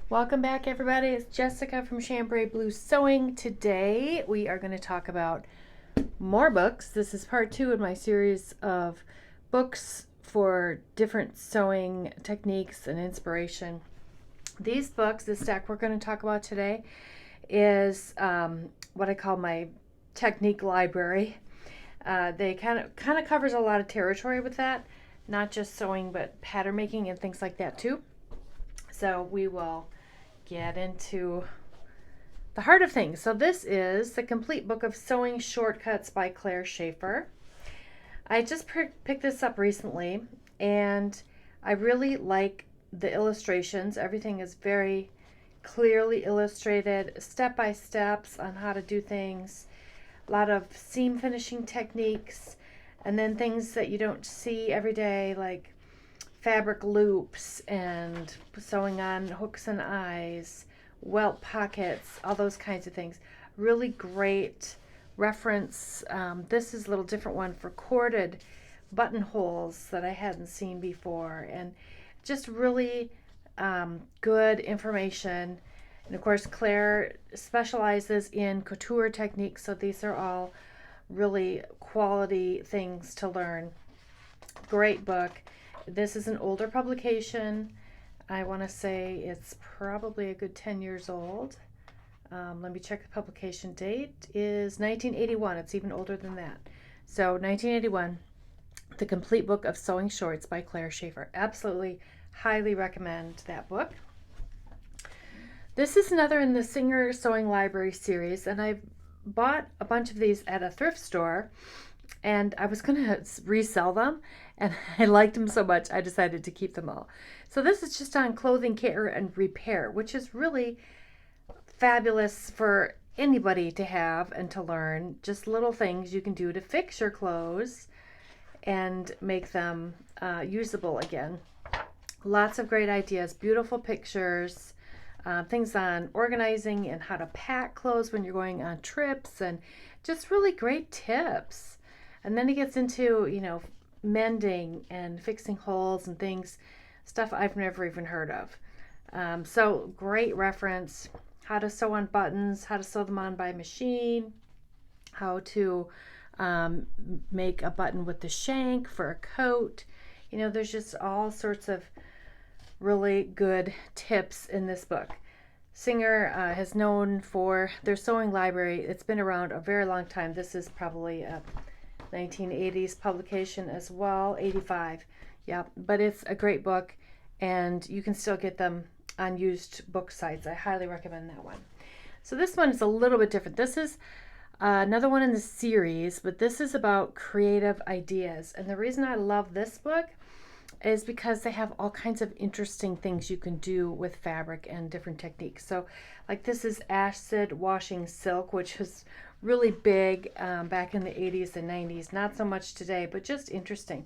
Welcome back, everybody. It's Jessica from Chambray Blue Sewing. Today we are going to talk about more books. This is part 2 in my series of books for different sewing techniques and inspiration. These books, this stack we're going to talk about today, is what I call my technique library. They kind of covers a lot of territory with that, not just sewing, but pattern making and things like that too. So we will get into the heart of things. So this is the complete book of sewing shortcuts by Claire Schaefer. I just picked this up recently and I really like the illustrations. Everything is very clearly illustrated, step by steps on how to do things, a lot of seam finishing techniques, and then things that you don't see every day, like fabric loops and sewing on hooks and eyes, welt pockets, all those kinds of things. Really great reference. This is a little different one for corded buttonholes that I hadn't seen before, and just really good information. And of course, Claire specializes in couture techniques, so these are all really quality things to learn. Great book. This is an older publication. I want to say it's probably a good 10 years old. Let me check the publication date. Is 1981. It's even older than that. So 1981, The Complete Book of Sewing Shorts by Claire Schaefer. Absolutely highly recommend that book. This is another in the Singer Sewing Library series, and I bought a bunch of these at a thrift store, and I was going to resell them, and I liked them so much I decided to keep them all. So this is just on clothing care and repair, which is really fabulous for anybody to have and to learn. Just little things you can do to fix your clothes and make them usable again. Lots of great ideas, beautiful pictures, things on organizing and how to pack clothes when you're going on trips, and just really great tips. And then he gets into, mending and fixing holes and things, stuff I've never even heard of. So great reference. How to sew on buttons, how to sew them on by machine, how to make a button with the shank for a coat. There's just all sorts of really good tips in this book. Singer is known for their sewing library. It's been around a very long time. This is probably a 1980s publication as well, 85. Yeah, but it's a great book, and you can still get them on used book sites. I highly recommend that one. So this one is a little bit different. This is another one in the series, but this is about creative ideas. And the reason I love this book is because they have all kinds of interesting things you can do with fabric and different techniques. So like this is acid washing silk, which was really big back in the 80s and 90s. Not so much today, but just interesting.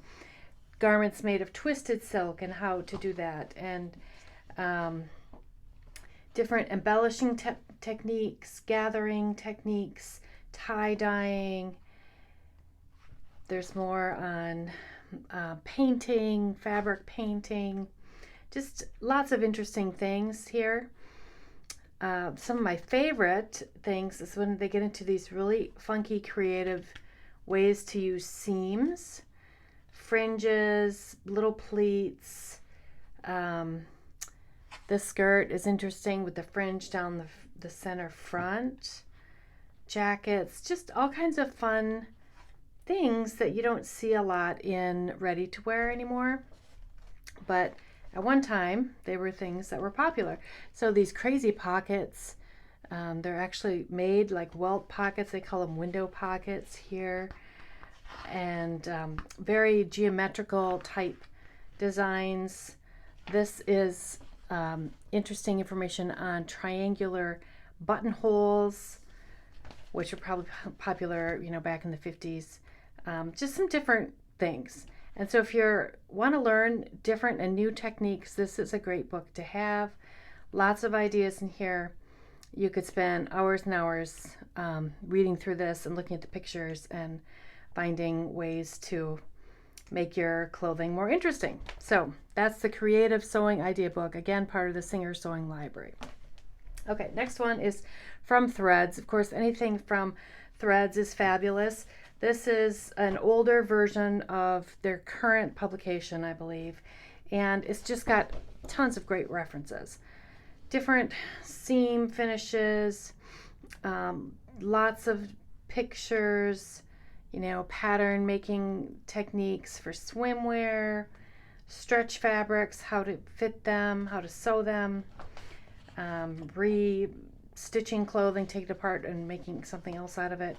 Garments made of twisted silk and how to do that, and different embellishing techniques, gathering techniques, tie-dyeing. There's more on painting, fabric painting, just lots of interesting things here. Some of my favorite things is when they get into these really funky, creative ways to use seams, fringes, little pleats. This skirt is interesting with the fringe down the center front. Jackets, just all kinds of fun things that you don't see a lot in ready-to-wear anymore. But at one time, they were things that were popular. So these crazy pockets, they're actually made like welt pockets. They call them window pockets here. And very geometrical type designs. This is interesting information on triangular buttonholes, which are probably popular, back in the 50s. Just some different things. And so if you want to learn different and new techniques, this is a great book to have. Lots of ideas in here. You could spend hours and hours reading through this and looking at the pictures and finding ways to make your clothing more interesting. So that's the Creative Sewing Idea Book, again, part of the Singer Sewing Library. Okay, next one is from Threads. Of course, anything from Threads is fabulous. This is an older version of their current publication, I believe, and it's just got tons of great references. Different seam finishes, lots of pictures, pattern making techniques for swimwear, stretch fabrics, how to fit them, how to sew them, re-stitching clothing, take it apart and making something else out of it,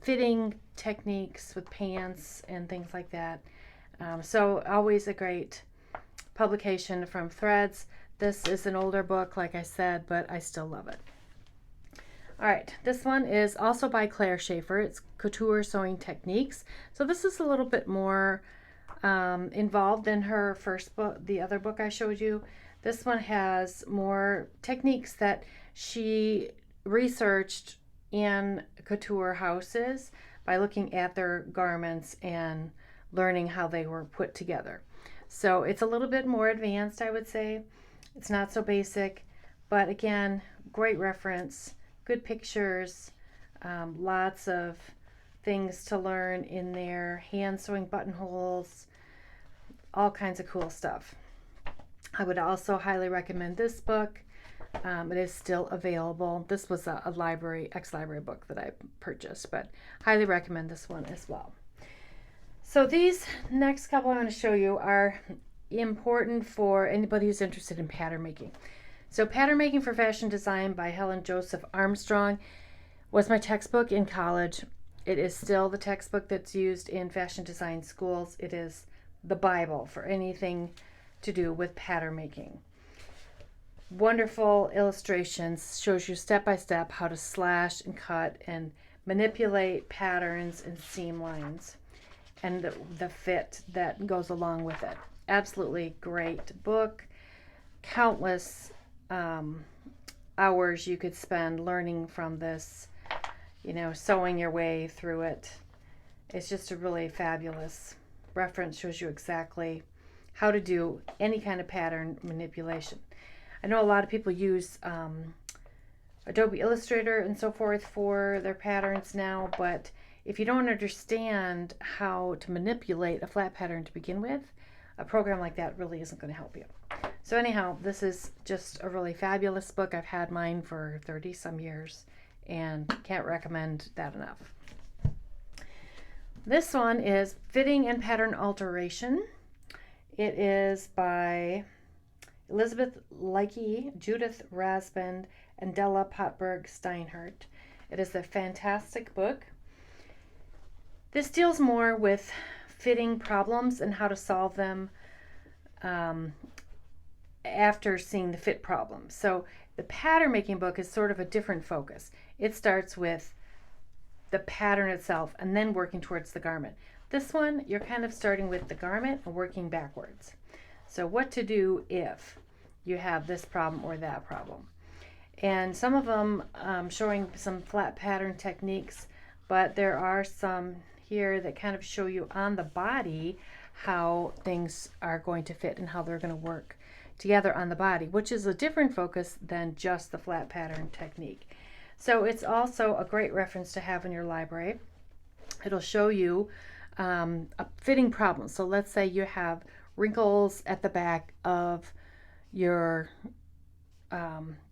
fitting techniques with pants and things like that. So always a great publication from Threads. This is an older book, like I said, but I still love it. All right, this one is also by Claire Schaefer. It's Couture Sewing Techniques. So this is a little bit more involved than her first book, the other book I showed you. This one has more techniques that she researched in couture houses by looking at their garments and learning how they were put together. So it's a little bit more advanced, I would say. It's not so basic, but again, great reference, good pictures, lots of things to learn in there, hand sewing buttonholes, all kinds of cool stuff. I would also highly recommend this book. It is still available. This was a ex-library book that I purchased, but highly recommend this one as well. So these next couple I'm going to show you are important for anybody who's interested in pattern making. So Pattern Making for Fashion Design by Helen Joseph Armstrong was my textbook in college. It is still the textbook that's used in fashion design schools. It is the Bible for anything to do with pattern making. Wonderful illustrations, shows you step by step how to slash and cut and manipulate patterns and seam lines and the fit that goes along with it. Absolutely great book. Countless hours you could spend learning from this, sewing your way through it. It's just a really fabulous reference, shows you exactly how to do any kind of pattern manipulation. I know a lot of people use Adobe Illustrator and so forth for their patterns now, but if you don't understand how to manipulate a flat pattern to begin with, a program like that really isn't going to help you. So anyhow, this is just a really fabulous book. I've had mine for 30 some years and can't recommend that enough. This one is Fitting and Pattern Alteration. It is by Elizabeth Leakey, Judith Rasband, and Della Potberg Steinhardt. It is a fantastic book. This deals more with fitting problems and how to solve them after seeing the fit problem. So the pattern making book is sort of a different focus. It starts with the pattern itself and then working towards the garment. This one, you're kind of starting with the garment and working backwards. So what to do if you have this problem or that problem. And some of them showing some flat pattern techniques, but there are some here that kind of show you on the body how things are going to fit and how they're going to work together on the body, which is a different focus than just the flat pattern technique. So it's also a great reference to have in your library. It'll show you a fitting problem. So let's say you have wrinkles at the back of your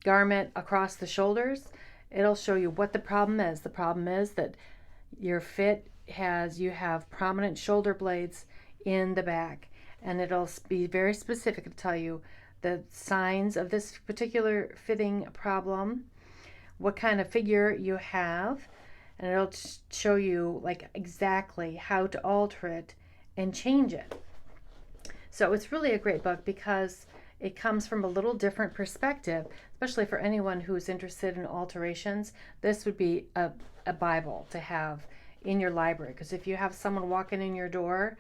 garment across the shoulders. It'll show you what the problem is. The problem is that your fit you have prominent shoulder blades in the back, and it'll be very specific to tell you the signs of this particular fitting problem, what kind of figure you have, and it'll show you like exactly how to alter it and change it. So it's really a great book because it comes from a little different perspective, especially for anyone who's interested in alterations. This would be a Bible to have in your library, because if you have someone walking in your door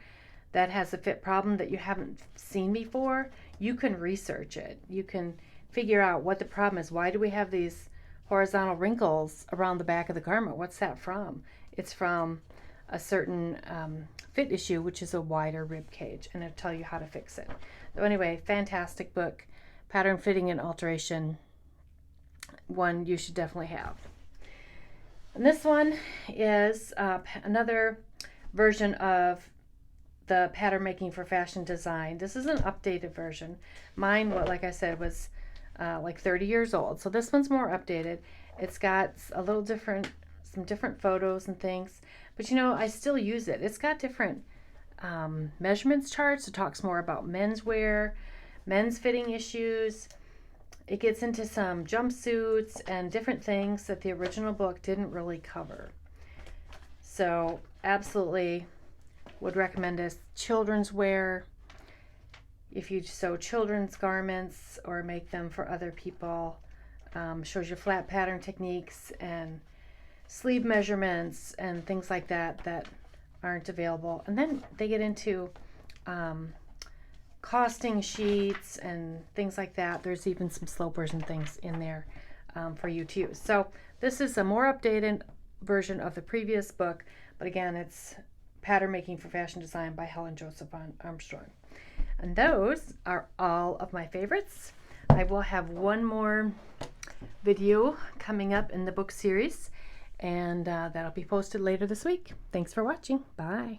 that has a fit problem that you haven't seen before, you can research it. You can figure out what the problem is. Why do we have these horizontal wrinkles around the back of the garment? What's that from? It's from a certain fit issue, which is a wider rib cage, and it'll tell you how to fix it. So anyway, fantastic book, pattern fitting and alteration, one you should definitely have. And this one is another version of the pattern making for fashion design. This is an updated version. Mine, like I said, was like 30 years old. So this one's more updated. It's got a little different, some different photos and things. But you know, I still use it. It's got different measurements charts. It talks more about menswear, men's fitting issues. It gets into some jumpsuits and different things that the original book didn't really cover. So absolutely would recommend this. Children's wear, if you sew children's garments or make them for other people. Shows you flat pattern techniques and sleeve measurements and things like that that aren't available. And then they get into costing sheets and things like that. There's even some slopers and things in there for you to use. So this is a more updated version of the previous book, but again, it's Pattern Making for Fashion Design by Helen Joseph Armstrong. And those are all of my favorites. I will have one more video coming up in the book series, and that'll be posted later this week. Thanks for watching. Bye.